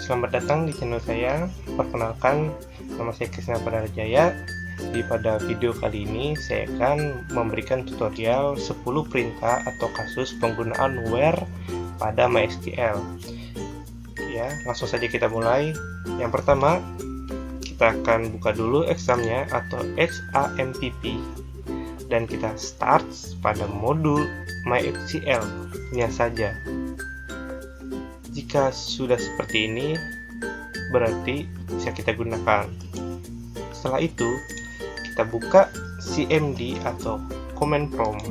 Selamat datang di channel saya. Perkenalkan, nama saya Krisna Padarjaya. Pada video kali ini saya akan memberikan tutorial 10 perintah atau kasus penggunaan where pada MySQL. Ya, langsung saja kita mulai. Yang pertama, kita akan buka dulu examnya atau XAMPP dan kita start pada modul MySQL-nya saja. Jika sudah seperti ini, berarti bisa kita gunakan. Setelah itu, kita buka CMD atau command prompt.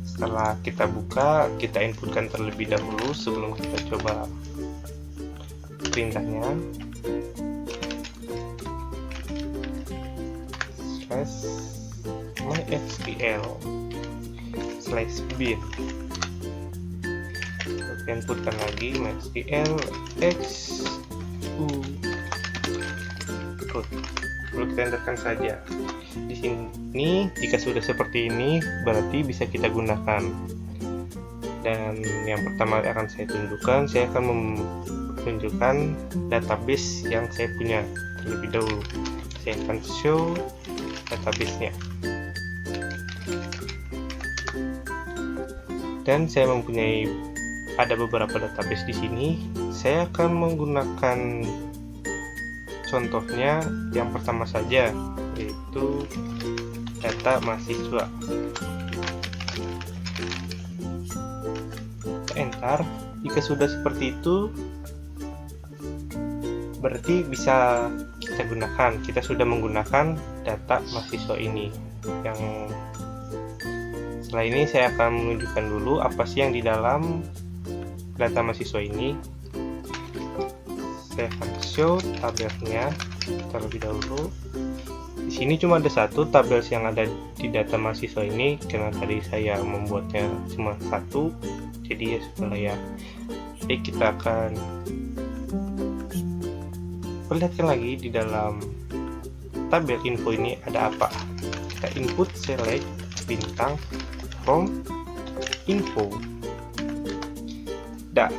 Setelah kita buka, kita inputkan terlebih dahulu sebelum kita coba perintahnya. /mysql/bin. Inputkan lagi MySQL root. Lalu kita enterkan saja. Di sini jika sudah seperti ini berarti bisa kita gunakan. Dan yang pertama akan saya tunjukkan, saya akan menunjukkan database yang saya punya terlebih dahulu. Saya akan show database-nya. Dan saya mempunyai ada beberapa database di sini. Saya akan menggunakan contohnya yang pertama saja, yaitu data mahasiswa. Enter. Jika sudah seperti itu, berarti bisa kita gunakan. Kita sudah menggunakan data mahasiswa ini. Setelah ini saya akan menunjukkan dulu apa sih yang di dalam data mahasiswa ini. Saya akan show tabelnya terlebih dahulu. Di sini cuma ada satu tabel yang ada di data mahasiswa ini, karena tadi saya membuatnya cuma satu, jadi ya sudah ya. Jadi kita akan perlihatkan lagi di dalam tabel info ini ada apa. Kita input select bintang from info. Dan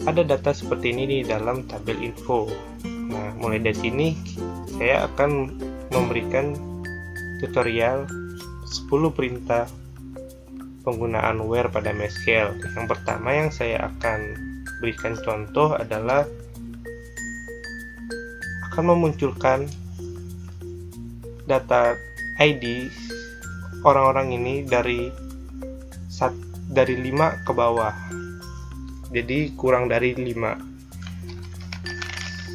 ada data seperti ini di dalam tabel info. Nah, mulai dari sini saya akan memberikan tutorial 10 perintah penggunaan where pada MySQL. Yang pertama yang saya akan berikan contoh adalah akan memunculkan data ID orang-orang ini dari 5 ke bawah, jadi kurang dari 5.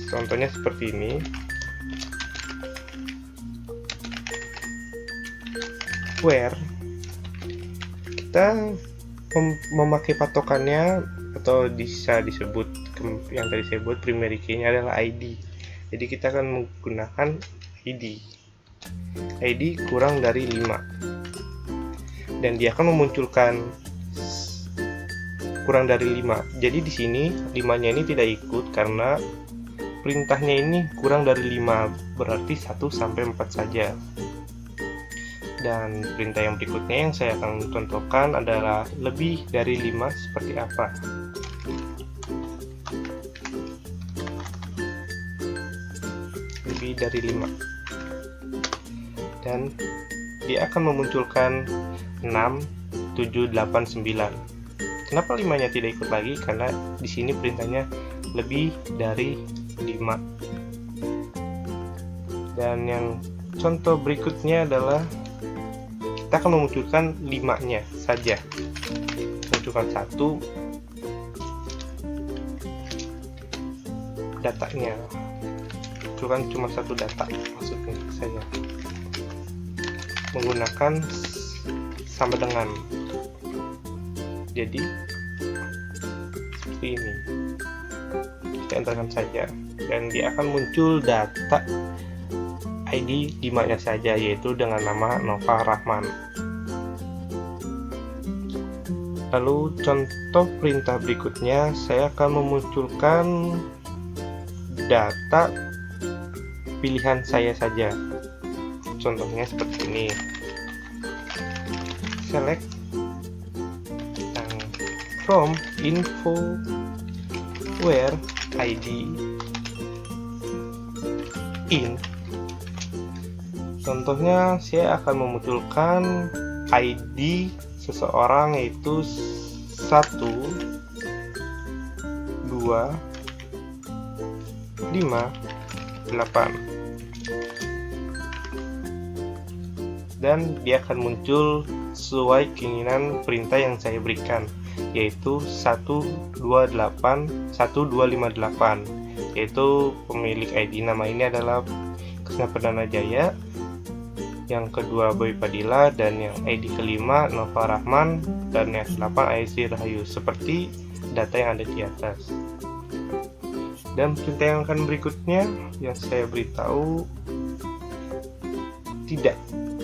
Contohnya seperti ini. Where kita memakai patokannya atau bisa disebut yang tadi saya buat primary key-nya adalah ID. Jadi kita akan menggunakan ID kurang dari 5 dan dia akan memunculkan kurang dari 5. Jadi di sini 5-nya ini tidak ikut karena perintahnya ini kurang dari 5, berarti 1 sampai 4 saja. Dan perintah yang berikutnya yang saya akan contohkan adalah lebih dari 5 seperti apa. Lebih dari 5. Dan dia akan memunculkan 6, 7, 8, 9. Kenapa 5-nya tidak ikut lagi? Karena di sini perintahnya lebih dari 5. Dan yang contoh berikutnya adalah kita akan memunculkan 5-nya saja. Munculkan 1 datanya. Munculkan cuma 1 data maksudnya saya. Menggunakan sama dengan. Jadi seperti ini. Kita enterkan saja dan dia akan muncul data ID 5-nya saja, yaitu dengan nama Nova Rahman. Lalu contoh perintah berikutnya, saya akan memunculkan data pilihan saya saja. Contohnya seperti ini. Select from info where ID in. Contohnya saya akan memunculkan ID seseorang yaitu 1, 2, 5, 8, dan dia akan muncul sesuai keinginan perintah yang saya berikan, yaitu 128 1258, yaitu pemilik ID nama ini adalah Krisna Perdana Jaya, yang kedua Boy Padilla, dan yang ID kelima Nova Rahman, dan yang ke-8 Aisyah Rahayu, seperti data yang ada di atas. Dan perintah yang akan berikutnya yang saya beritahu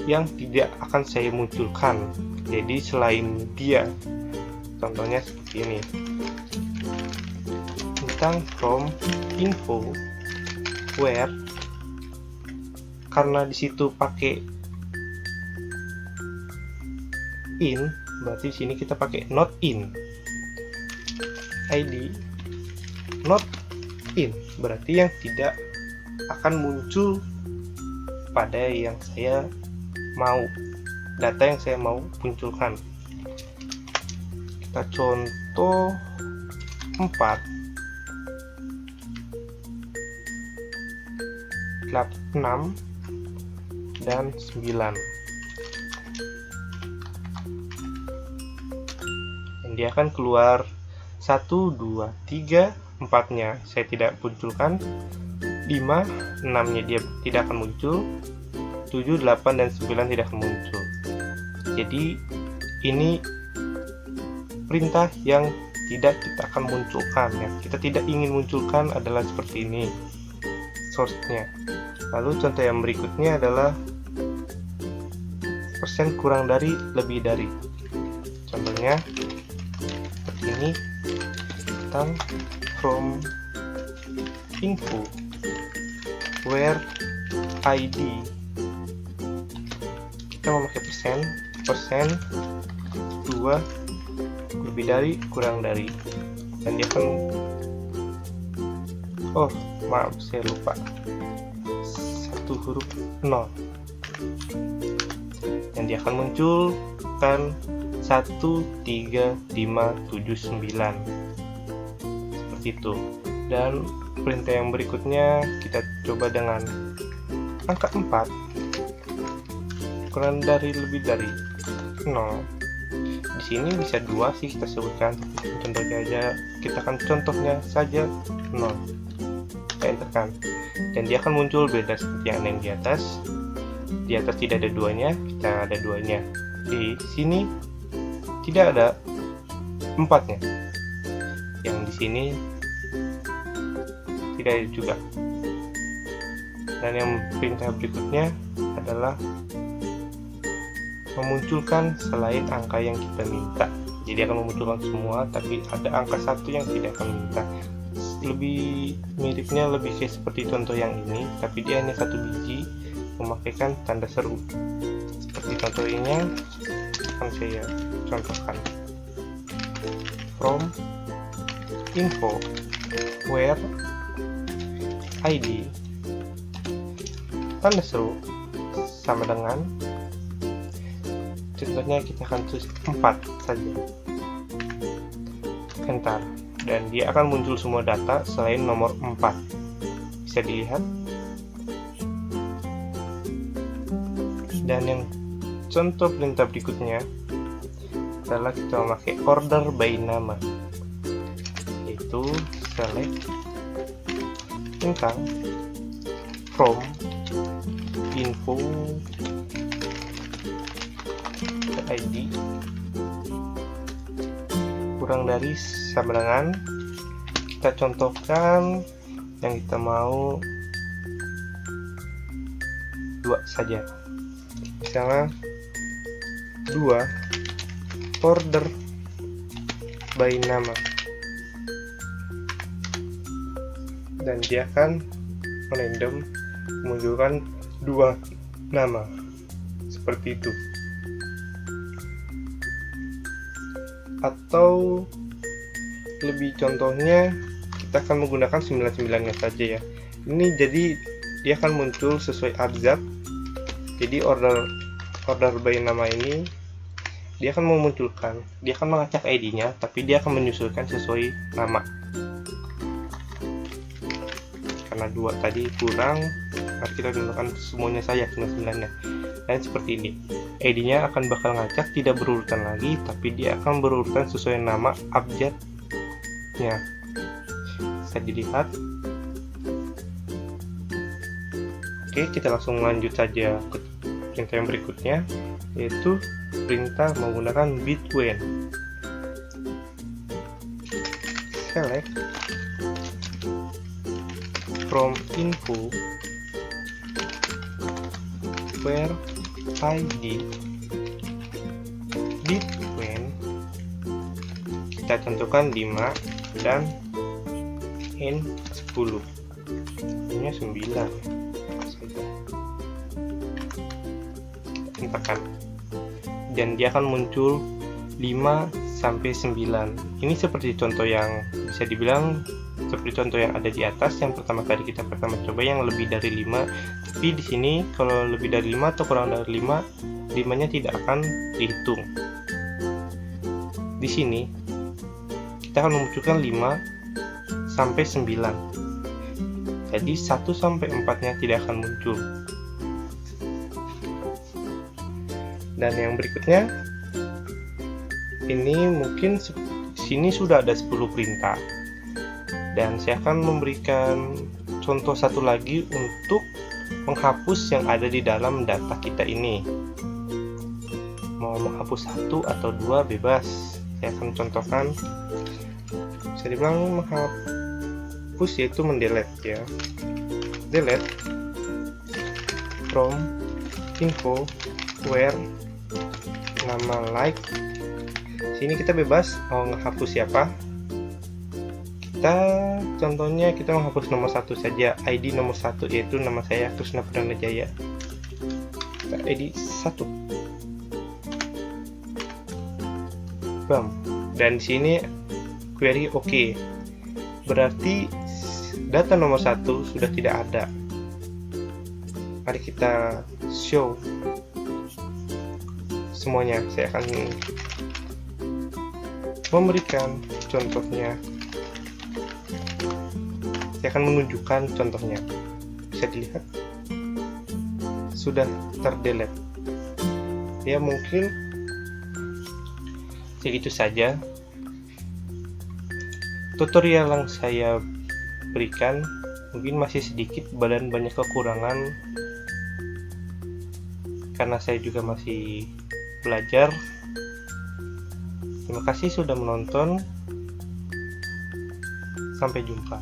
yang tidak akan saya munculkan, jadi selain dia, contohnya seperti ini, tentang from info where, karena disitu pakai in, berarti di sini kita pakai not in. ID not in berarti yang tidak akan muncul pada yang saya mau, data yang saya mau munculkan. Kita contoh 4, 6, dan 9. Dan dia akan keluar 1, 2, 3, 4-nya saya tidak munculkan, 5, 6-nya dia tidak akan muncul, 7, 8, dan 9 tidak akan muncul. Jadi ini perintah yang tidak kita akan munculkan, yang kita tidak ingin munculkan adalah seperti ini source-nya. Lalu contoh yang berikutnya adalah persen kurang dari lebih dari. Contohnya seperti ini, tentang from info where ID, kita memakai persen 2 lebih dari kurang dari, dan dia akan maaf saya lupa, 1 huruf 0, dan dia akan muncul kan 1, 3, 5, 7, 9 seperti itu. Dan perintah yang berikutnya kita coba dengan angka 4 kurang dari lebih dari 0. Di sini bisa 2 sih kita sebutkan, contohnya aja, kita akan contohnya saja 0. Kita enterkan, dan dia akan muncul beda seperti yang di atas. Di atas tidak ada 2-nya, kita ada 2-nya. Di sini tidak ada 4-nya, yang di sini tidak ada juga. Dan yang perintah berikutnya adalah memunculkan selain angka yang kita minta. Jadi akan memunculkan semua, tapi ada angka 1 yang tidak akan minta. Lebih miripnya lebih kayak seperti contoh yang ini, tapi dia hanya 1 biji memakaikan tanda seru. Seperti contoh ini akan saya contohkan. From info where ID tanda seru sama dengan, contohnya kita akan tulis 4 saja, enter, dan dia akan muncul semua data selain nomor 4. Bisa dilihat. Dan yang contoh perintah berikutnya adalah kita memakai order by nama, yaitu select tentang from info ID kurang dari sama dengan, kita contohkan yang kita mau 2 saja, misalnya 2 order by nama, dan dia akan random menunjukkan 2 nama seperti itu. Atau lebih contohnya kita akan menggunakan 99-nya saja ya. Ini jadi dia akan muncul sesuai abjad. Jadi order by nama ini dia akan memunculkan, dia akan mengacak ID-nya, tapi dia akan menyusulkan sesuai nama. Karena 2 tadi kurang, mari kita gunakan semuanya saja 99-nya. Dan seperti ini, ID-nya akan bakal ngacak tidak berurutan lagi, tapi dia akan berurutan sesuai nama abjadnya. Bisa dilihat. Oke, kita langsung lanjut saja ke perintah yang berikutnya, yaitu perintah menggunakan between. Select from info where ID between, kita tentukan 5 dan N 10, ini 9 tekan, dan dia akan muncul 5 sampai 9. Ini seperti contoh yang bisa dibilang seperti contoh yang ada di atas, yang pertama kali kita coba yang lebih dari 5. Tapi di sini kalau lebih dari 5 atau kurang dari 5, 5-nya tidak akan dihitung. Di sini kita akan memunculkan 5 sampai 9. Jadi 1 sampai 4-nya tidak akan muncul. Dan yang berikutnya, ini mungkin sini sudah ada 10 perintah, dan saya akan memberikan contoh satu lagi untuk menghapus yang ada di dalam data kita ini. Mau menghapus 1 atau 2 bebas. Saya akan contohkan, bisa dibilang menghapus yaitu mendelete ya. Delete from info where nama like. Sini kita bebas mau menghapus siapa. Kita contohnya kita menghapus nomor 1 saja, ID nomor 1, yaitu nama saya Krishna Pradana Jaya. Kita ID 1. Bam. Dan di sini query oke. Berarti data nomor 1 sudah tidak ada. Mari kita show semuanya. Saya akan memberikan contohnya. Saya akan menunjukkan contohnya. Bisa dilihat sudah terdelete. Ya mungkin segitu saja tutorial yang saya berikan. Mungkin masih sedikit dan banyak kekurangan karena saya juga masih belajar. Terima kasih sudah menonton. Sampai jumpa.